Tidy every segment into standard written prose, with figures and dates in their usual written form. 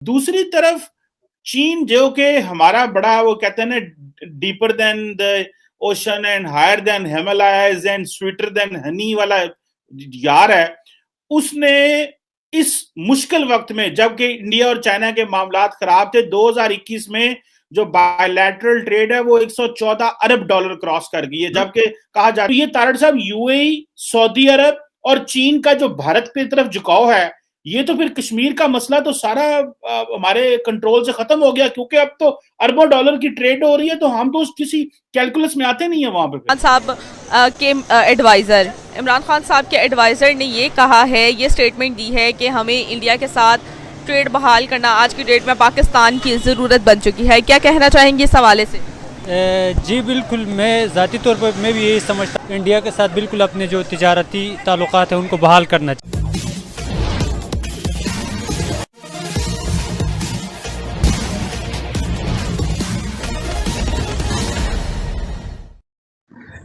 दूसरी तरफ चीन जो कि हमारा बड़ा वो कहते हैं ना deeper than the ocean and higher than Himalayas and sweeter than honey वाला यार है, उसने इस मुश्किल वक्त में जबकि इंडिया और चाइना के मामलात खराब थे 2021 में जो बायलैटरल ट्रेड है वो 114 अरब डॉलर क्रॉस कर गई है, जबकि कहा जा रहा है ये तारड़ साहब यूएई, सऊदी अरब और चीन का जो भारत की तरफ झुकाव है, ये तो फिर कश्मीर का मसला तो सारा हमारे कंट्रोल से खत्म हो गया, क्योंकि अब तो अरबों डॉलर की ट्रेड हो रही है, तो हम तो किसी कैलकुलस में आते नहीं है वहां पे। साहब के एडवाइज़र इमरान खान साहब के एडवाइज़र ने ये कहा है, ये स्टेटमेंट दी है कि हमें इंडिया के साथ ट्रेड बहाल करना आज की डेट में पाकिस्तान की ज़रूरत बन चुकी है। क्या कहना चाहेंगे इस हवाले से? जी बिल्कुल, मैं ज़ाती तौर पर मैं भी यही समझता हूँ, इंडिया के साथ बिल्कुल अपने जो तिजारती ताल्लुकात हैं उनको बहाल करना चाहिए।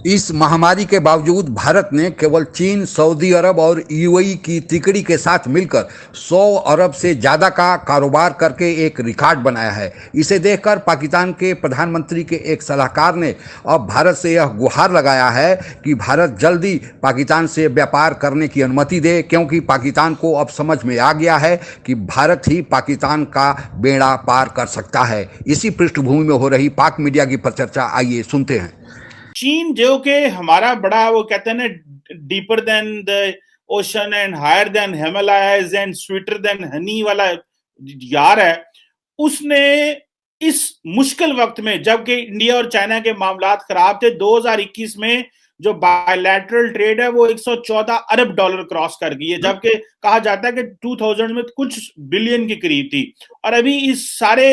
इस महामारी के बावजूद भारत ने केवल चीन, सऊदी अरब और यूएई की तिकड़ी के साथ मिलकर 100 अरब से ज़्यादा का कारोबार करके एक रिकॉर्ड बनाया है। इसे देखकर पाकिस्तान के प्रधानमंत्री के एक सलाहकार ने अब भारत से यह गुहार लगाया है कि भारत जल्दी पाकिस्तान से व्यापार करने की अनुमति दे, क्योंकि पाकिस्तान को अब समझ में आ गया है कि भारत ही पाकिस्तान का बेड़ा पार कर सकता है। इसी पृष्ठभूमि में हो रही पाक मीडिया की परिचर्चा आइए सुनते हैं। चीन जो कि हमारा बड़ा वो कहते हैं ना deeper than the ocean and higher than Himalayas and sweeter than honey वाला यार है, उसने इस मुश्किल वक्त में जबकि इंडिया और चाइना के मामलात खराब थे 2021 में जो बायलैटरल ट्रेड है वो 114 अरब डॉलर क्रॉस कर गई है, जबकि कहा जाता है कि 2000 में कुछ बिलियन के करीब थी। और अभी इस सारे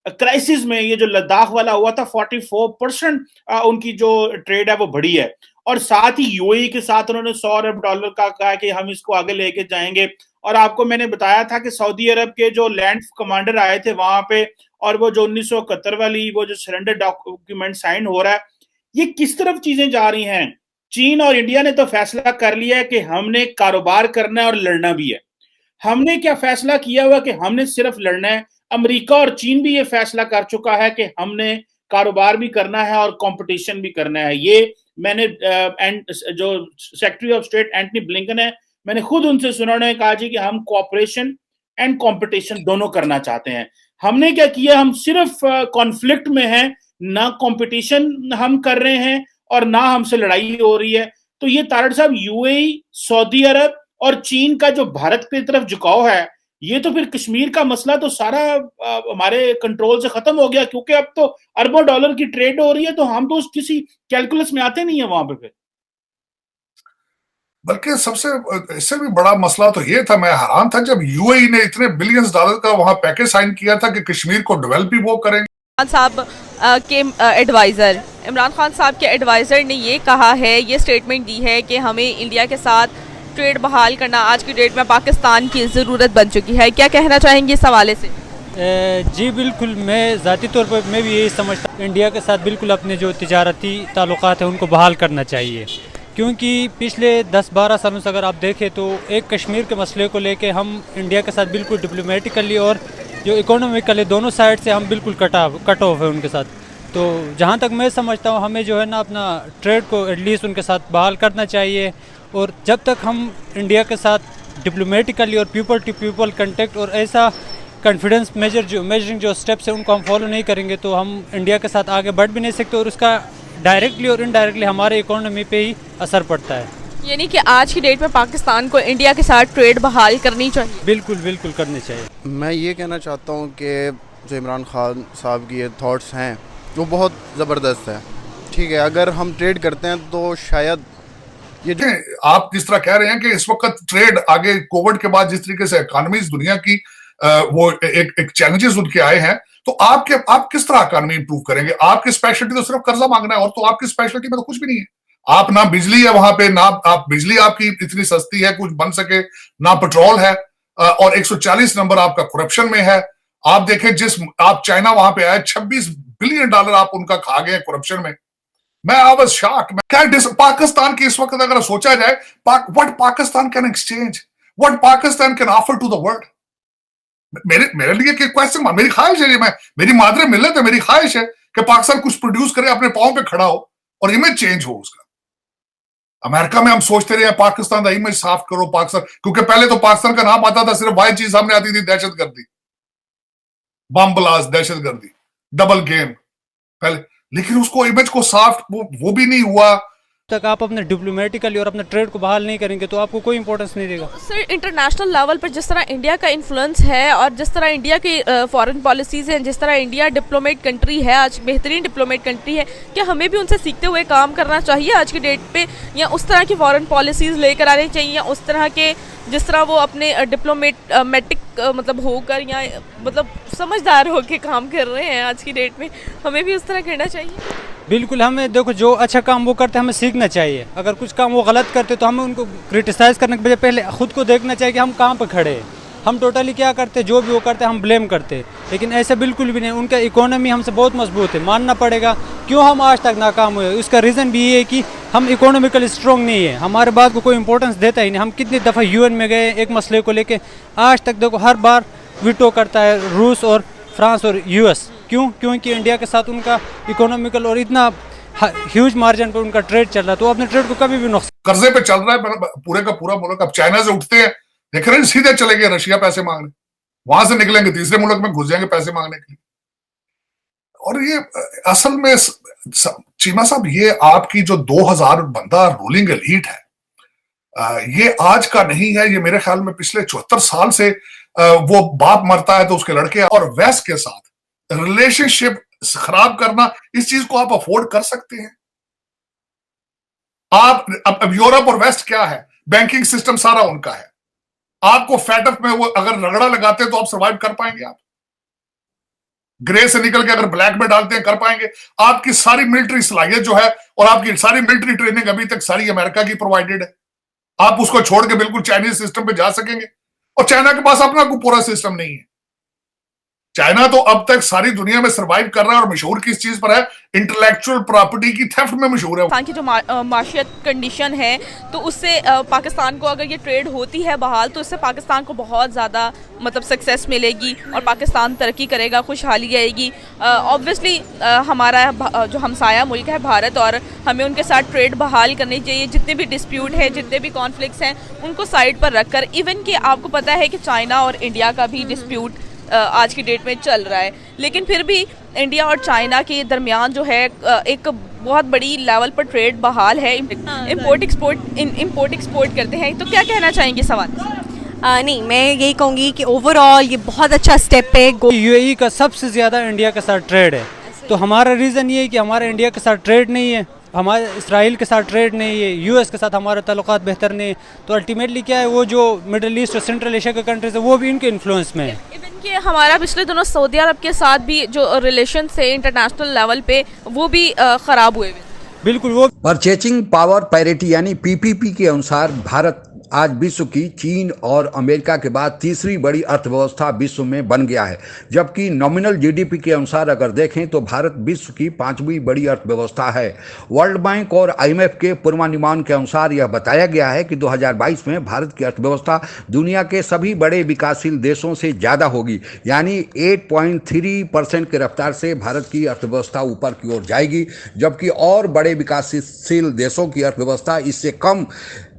क्राइसिस में ये जो लद्दाख वाला हुआ था 44% उनकी जो ट्रेड है वो बढ़ी है। और साथ ही यूएई के साथ उन्होंने 100 अरब डॉलर का कहा कि हम इसको आगे लेके जाएंगे। और आपको मैंने बताया था कि सऊदी अरब के जो लैंड कमांडर आए थे वहां पे, और वो जो 1971 वाली वो जो सरेंडर डॉक्यूमेंट साइन हो रहा है, ये किस तरफ चीजें जा रही हैं। चीन और इंडिया ने तो फैसला कर लिया है कि हमने कारोबार करना है और लड़ना भी है। हमने क्या फैसला किया हुआ कि हमने सिर्फ लड़ना है। अमेरिका और चीन भी ये फैसला कर चुका है कि हमने कारोबार भी करना है और कंपटीशन भी करना है। ये मैंने जो secretary of state Antony Blinken है, मैंने खुद उनसे सुना, उन्होंने कहा जी कि हम कोऑपरेशन एंड कंपटीशन दोनों करना चाहते हैं। हमने क्या किया, हम सिर्फ कॉन्फ्लिक्ट में हैं, ना कंपटीशन हम कर रहे हैं और ना हमसे लड़ाई हो रही है। तो ये तारड़ साहब यूएई, सऊदी अरब और चीन का जो भारत की तरफ झुकाव है, ये तो फिर कश्मीर का मसला तो सारा हमारे कंट्रोल से खत्म हो गया, क्योंकि अब तो अरबों डॉलर की ट्रेड हो रही है, तो हम तो किसी कैलकुलस में आते नहीं है वहां पे फिर। बल्कि सबसे इससे भी बड़ा मसला तो ये था, मैं हैरान था जब यूएई ने इतने बिलियंस डॉलर का वहां पैकेज साइन किया था कि कश्मीर को डेवलप भी वो करेंगे। इमरान साहब के एडवाइज़र इमरान खान साहब के एडवाइज़र ने ये कहा है, ये स्टेटमेंट दी है कि हमें इंडिया के साथ ट्रेड बहाल करना आज की डेट में पाकिस्तान की ज़रूरत बन चुकी है। क्या कहना चाहेंगे इस हवाले से? जी बिल्कुल, मैं ज़ाती तौर पर मैं भी यही समझता हूँ, इंडिया के साथ बिल्कुल अपने जो तिजारती ताल्लुकात हैं उनको बहाल करना चाहिए, क्योंकि पिछले 10-12 सालों से अगर आप देखें तो एक कश्मीर के मसले को लेके हम इंडिया के साथ बिल्कुल डिप्लोमेटिकली और जो इकोनॉमिकली दोनों साइड से हम बिल्कुल कट ऑफ है उनके साथ। तो जहाँ तक मैं समझता हूँ हमें जो है ना अपना ट्रेड को एटलीस्ट उनके साथ बहाल करना चाहिए, और जब तक हम इंडिया के साथ डिप्लोमेटिकली और पीपल टू पीपल कंटेक्ट और ऐसा कॉन्फिडेंस मेजरिंग जो स्टेप्स हैं उनको हम फॉलो नहीं करेंगे तो हम इंडिया के साथ आगे बढ़ भी नहीं सकते, और उसका डायरेक्टली और इनडायरेक्टली हमारे इकोनॉमी पे ही असर पड़ता है। यानी कि आज की डेट में पाकिस्तान को इंडिया के साथ ट्रेड बहाल करनी चाहिए। बिल्कुल बिल्कुल करनी चाहिए। मैं ये कहना चाहता हूँ कि जो इमरान खान साहब की ये थॉट्स हैं वो बहुत ज़बरदस्त है। ठीक है, अगर हम ट्रेड करते हैं तो शायद ये आप जिस तरह कह रहे हैं कि इस वक्त ट्रेड आगे कोविड के बाद जिस तरीके से इकोनॉमीज दुनिया की वो एक चैलेंजेस उनके आए हैं, तो आप किस तरह इकोनॉमी इंप्रूव करेंगे? आपकी स्पेशलिटी तो सिर्फ कर्जा मांगना है, और तो आपकी स्पेशलिटी में तो कुछ भी नहीं है। आप ना बिजली है वहां पे, ना आप बिजली आपकी इतनी सस्ती है कुछ बन सके, ना पेट्रोल है, और 140 नंबर आपका करप्शन में है। आप देखें आप चाइना वहां पे आए, 26 बिलियन डॉलर आप उनका खा गए करप्शन में। मैं आई वाज शॉक्ड। क्या पाकिस्तान की इस वक्त अगर सोचा जाए, what Pakistan can exchange, what Pakistan can offer to the world, मेरे लिए क्वेश्चन, मेरी ख्वाहिश है, मेरी मादरे मिल्लत है, मेरी ख्वाहिश है कि पाकिस्तान कुछ प्रोड्यूस करे, अपने पांव पे खड़ा हो और इमेज चेंज हो उसका। अमेरिका में हम सोचते रहे पाकिस्तान का इमेज साफ करो, पाकिस्तान, क्योंकि पहले तो पाकिस्तान का नाम आता था, सिर्फ वही चीज सामने आती थी, दहशतगर्दी, बम ब्लास्ट, दहशतगर्दी, डबल गेम पहले, लेकिन उसको इमेज को साफ वो भी नहीं हुआ। तक आप अपने डिप्लोमेटिकली और अपने ट्रेड को बहाल नहीं करेंगे तो आपको कोई इंपॉर्टेंस नहीं देगा। सर, इंटरनेशनल लेवल पर जिस तरह इंडिया का इन्फ्लुएंस है और जिस तरह इंडिया की फॉरेन पॉलिसीज़ हैं, जिस तरह इंडिया डिप्लोमेट कंट्री है, आज बेहतरीन डिप्लोमेट कंट्री है, क्या हमें भी उनसे सीखते हुए काम करना चाहिए आज की डेट पे, या उस तरह की फॉरेन पॉलिसीज़ लेकर आनी चाहिए, या उस तरह के जिस तरह वो अपने डिप्लोमेटिक मतलब होकर या मतलब समझदार होकर काम कर रहे हैं आज की डेट में, हमें भी उस तरह करना चाहिए? बिल्कुल, हमें देखो जो अच्छा काम वो करते हैं हमें सीखना चाहिए। अगर कुछ काम वो गलत करते तो हमें उनको क्रिटिसाइज़ करने के बजाय पहले खुद को देखना चाहिए कि हम कहाँ पर खड़े हैं। हम टोटली क्या करते, जो भी वो करते हैं हम ब्लेम करते, लेकिन ऐसा बिल्कुल भी नहीं। उनका इकोनॉमी हमसे बहुत मजबूत है, मानना पड़ेगा। क्यों हम आज तक नाकाम हुए, उसका रीज़न भी ये है कि हम इकोनॉमिकली स्ट्रॉन्ग नहीं है, हमारे बात को कोई इंपॉर्टेंस देता ही नहीं। हम कितनी दफ़ा UN में गए एक मसले को लेके, आज तक देखो हर बार वीटो करता है रूस और फ्रांस और US। क्यों? क्योंकि इंडिया के साथ उनका इकोनॉमिकल और इतना ह्यूज मार्जिन पर उनका ट्रेड चल रहा है, तो अपने ट्रेड को कभी भी नुकसान। कर्जे पे चल रहा है पूरे का पूरा मुल्क। अब चाइना से उठते हैं, देख रहे हैं, सीधे चले गए रशिया पैसे मांगने, वहां से निकलेंगे तीसरे मुल्क में घुस जाएंगे पैसे मांगने के लिए। और ये असल में चीमा साहब, ये आपकी जो 2000 बंदा रूलिंग एलीट है, ये आज का नहीं है, ये मेरे ख्याल में पिछले 74 साल से वो बाप मरता है तो उसके लड़के, और वेस्ट के साथ रिलेशनशिप खराब करना, इस चीज को आप अफोर्ड कर सकते हैं? आप अब यूरोप और वेस्ट क्या है, बैंकिंग सिस्टम सारा उनका है। आपको फैटअप में वो अगर रगड़ा लगाते हैं तो आप सर्वाइव कर पाएंगे? आप ग्रे से निकल के अगर ब्लैक में डालते हैं, कर पाएंगे? आपकी सारी मिलिट्री सलाहियत जो है और आपकी सारी मिलिट्री ट्रेनिंग अभी तक सारी अमेरिका की प्रोवाइडेड है, आप उसको छोड़ के बिल्कुल चाइनीज सिस्टम पे जा सकेंगे? और चाइना के पास अपना कोई पूरा सिस्टम नहीं है। चाइना तो अब तक सारी दुनिया में सरवाइव कर रहा है, और मशहूर किस चीज पर है? इंटेलेक्चुअल प्रॉपर्टी की थेफ्ट में मशहूर है। पाकिस्तान की जो माशियत कंडीशन है, तो उससे पाकिस्तान को अगर ये ट्रेड होती है बहाल, तो इससे पाकिस्तान को बहुत ज़्यादा मतलब सक्सेस मिलेगी और पाकिस्तान तरक्की करेगा, खुशहाली आएगी। ऑब्वियसली हमारा जो हमसाया मुल्क है भारत, और हमें उनके साथ ट्रेड बहाल करनी चाहिए। जितने भी डिस्प्यूट है, जितने भी कॉन्फ्लिक्ट्स हैं, उनको साइड पर रखकर, इवन कि आपको पता है कि चाइना और इंडिया का भी डिस्प्यूट आज की डेट में चल रहा है, लेकिन फिर भी इंडिया और चाइना के दरमियान जो है एक बहुत बड़ी लेवल पर ट्रेड बहाल है। इम्पोर्ट एक्सपोर्ट करते हैं, तो क्या कहना चाहेंगे सवाल? नहीं, मैं यही कहूँगी कि ओवरऑल ये बहुत अच्छा स्टेप है। UAE का सबसे ज़्यादा इंडिया के साथ ट्रेड है, तो हमारा रीज़न ये है कि हमारा इंडिया के साथ ट्रेड नहीं है, हमारे इसराइल के साथ ट्रेड नहीं है, US के साथ हमारे ताल्लुकात बेहतर नहीं है। तो अल्टीमेटली क्या है, वो जो मिडिल ईस्ट और सेंट्रल एशिया के कंट्रीज है वो भी इनके इन्फ्लुएंस में है। इवन कि हमारा पिछले दिनों सऊदी अरब के साथ भी जो रिलेशन थे इंटरनेशनल लेवल पे, वो भी ख़राब हुए। बिल्कुल, वो परचेजिंग पावर पैरिटी यानी PPP के अनुसार भारत आज विश्व की चीन और अमेरिका के बाद तीसरी बड़ी अर्थव्यवस्था विश्व में बन गया है, जबकि नॉमिनल GDP के अनुसार अगर देखें तो भारत विश्व की 5वीं बड़ी अर्थव्यवस्था है। वर्ल्ड बैंक और IMF के पूर्वानुमान के अनुसार यह बताया गया है कि 2022 में भारत की अर्थव्यवस्था दुनिया के सभी बड़े विकासशील देशों से ज़्यादा होगी, यानी 8.3% की रफ्तार से भारत की अर्थव्यवस्था ऊपर की ओर जाएगी, जबकि और बड़े विकासशील देशों की अर्थव्यवस्था इससे कम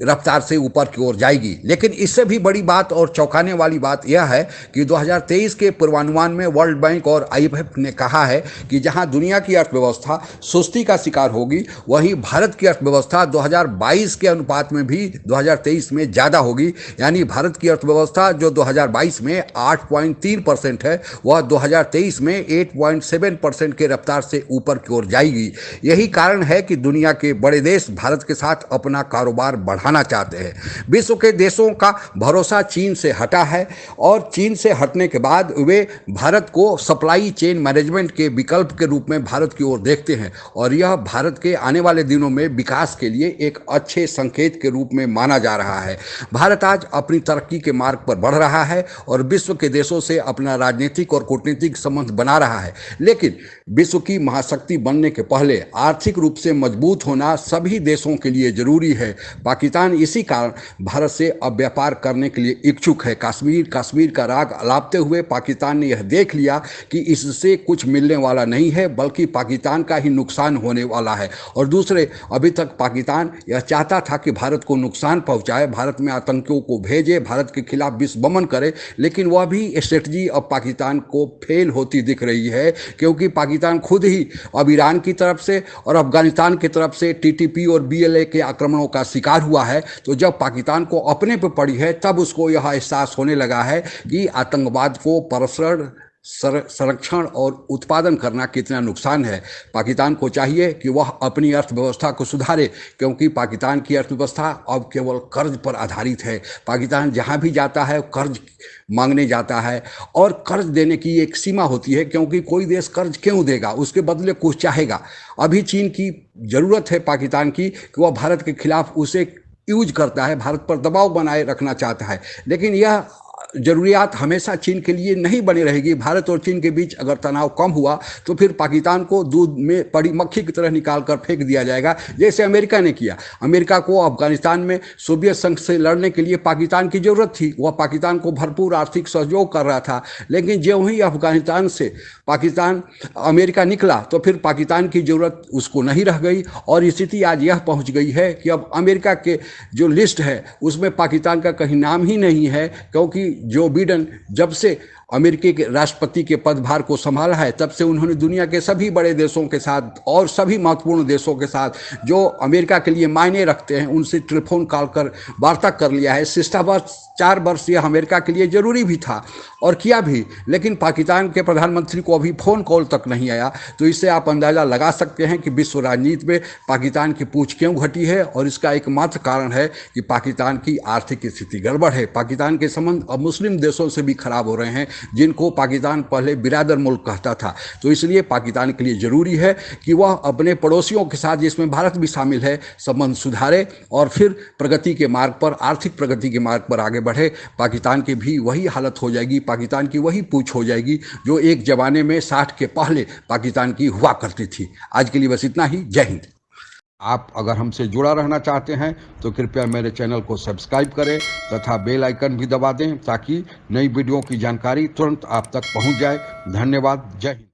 रफ्तार से ऊपर की ओर जाएगी। लेकिन इससे भी बड़ी बात और चौंकाने वाली बात यह है कि 2023 के पूर्वानुमान में वर्ल्ड बैंक और IMF ने कहा है कि जहां दुनिया की अर्थव्यवस्था सुस्ती का शिकार होगी, वहीं भारत की अर्थव्यवस्था 2022 के अनुपात में भी 2023 में ज़्यादा होगी। यानी भारत की अर्थव्यवस्था जो 2022 में 8.3% है, वह 2023 में 8.7% के रफ्तार से ऊपर की ओर जाएगी। यही कारण है कि दुनिया के बड़े देश भारत के साथ अपना कारोबार बढ़ाना चाहते हैं। विश्व के देशों का भरोसा चीन से हटा है, और चीन से हटने के बाद वे भारत को सप्लाई चेन मैनेजमेंट के विकल्प के रूप में भारत की ओर देखते हैं, और यह भारत के आने वाले दिनों में विकास के लिए एक अच्छे संकेत के रूप में माना जा रहा है। भारत आज अपनी तरक्की के मार्ग पर बढ़ रहा है और विश्व के देशों से अपना राजनीतिक और कूटनीतिक संबंध बना रहा है, लेकिन विश्व की महाशक्ति बनने के पहले आर्थिक रूप से मजबूत होना सभी देशों के लिए जरूरी है। पाकिस्तान पाकिस्तान इसी कारण भारत से अब व्यापार करने के लिए इच्छुक है। कश्मीर का राग अलापते हुए पाकिस्तान ने यह देख लिया कि इससे कुछ मिलने वाला नहीं है, बल्कि पाकिस्तान का ही नुकसान होने वाला है। और दूसरे, अभी तक पाकिस्तान यह चाहता था कि भारत को नुकसान पहुंचाए, भारत में आतंकियों को भेजे, भारत के खिलाफ विश्वमन करे, लेकिन वह भी स्ट्रेटजी अब पाकिस्तान को फेल होती दिख रही है, क्योंकि पाकिस्तान खुद ही अब ईरान की तरफ से और अफगानिस्तान की तरफ से TTP और BLA के आक्रमणों का शिकार हुआ है। तो जब पाकिस्तान को अपने पर पड़ी है, तब उसको यह एहसास होने लगा है कि आतंकवाद को प्रसरण, संरक्षण और उत्पादन करना कितना नुकसान है। पाकिस्तान को चाहिए कि वह अपनी अर्थव्यवस्था को सुधारे, क्योंकि पाकिस्तान की अर्थव्यवस्था अब केवल कर्ज पर आधारित है। पाकिस्तान जहां भी जाता है कर्ज मांगने जाता है, और कर्ज देने की एक सीमा होती है, क्योंकि कोई देश कर्ज क्यों देगा, उसके बदले कुछ चाहेगा। अभी चीन की ज़रूरत है पाकिस्तान की कि वह भारत के खिलाफ उसे यूज करता है, भारत पर दबाव बनाए रखना चाहता है, लेकिन यह जरूरियात हमेशा चीन के लिए नहीं बनी रहेगी। भारत और चीन के बीच अगर तनाव कम हुआ तो फिर पाकिस्तान को दूध में पड़ी मक्खी की तरह निकाल कर फेंक दिया जाएगा, जैसे अमेरिका ने किया। अमेरिका को अफगानिस्तान में सोवियत संघ से लड़ने के लिए पाकिस्तान की ज़रूरत थी, वह पाकिस्तान को भरपूर आर्थिक सहयोग कर रहा था, लेकिन ज्यों ही अफगानिस्तान से अमेरिका निकला तो फिर पाकिस्तान की ज़रूरत उसको नहीं रह गई, और स्थिति आज यह पहुँच गई है कि अब अमेरिका के जो लिस्ट है उसमें पाकिस्तान का कहीं नाम ही नहीं है, क्योंकि जो बिडेन जब से अमेरिकी के राष्ट्रपति के पदभार को संभाला है, तब से उन्होंने दुनिया के सभी बड़े देशों के साथ और सभी महत्वपूर्ण देशों के साथ जो अमेरिका के लिए मायने रखते हैं, उनसे टेलीफोन कॉल कर वार्ता कर लिया है। शिष्टाचार 4 वर्ष यह अमेरिका के लिए ज़रूरी भी था और किया भी, लेकिन पाकिस्तान के प्रधानमंत्री को अभी फ़ोन कॉल तक नहीं आया। तो इससे आप अंदाज़ा लगा सकते हैं कि विश्व राजनीति में पाकिस्तान की पूंछ क्यों घटी है, और इसका एकमात्र कारण है कि पाकिस्तान की आर्थिक स्थिति गड़बड़ है। पाकिस्तान के संबंध अब मुस्लिम देशों से भी खराब हो रहे हैं, जिनको पाकिस्तान पहले बिरादर मुल्क कहता था। तो इसलिए पाकिस्तान के लिए ज़रूरी है कि वह अपने पड़ोसियों के साथ, जिसमें भारत भी शामिल है, संबंध सुधारे और फिर प्रगति के मार्ग पर, आर्थिक प्रगति के मार्ग पर आगे बढ़े। पाकिस्तान की भी वही हालत हो जाएगी, पाकिस्तान की वही पूछ हो जाएगी जो एक ज़माने में 60 के पहले पाकिस्तान की हुआ करती थी। आज के लिए बस इतना ही। जय हिंद। आप अगर हमसे जुड़ा रहना चाहते हैं तो कृपया मेरे चैनल को सब्सक्राइब करें तथा बेल आइकन भी दबा दें, ताकि नई वीडियो की जानकारी तुरंत आप तक पहुंच जाए। धन्यवाद। जय हिंद।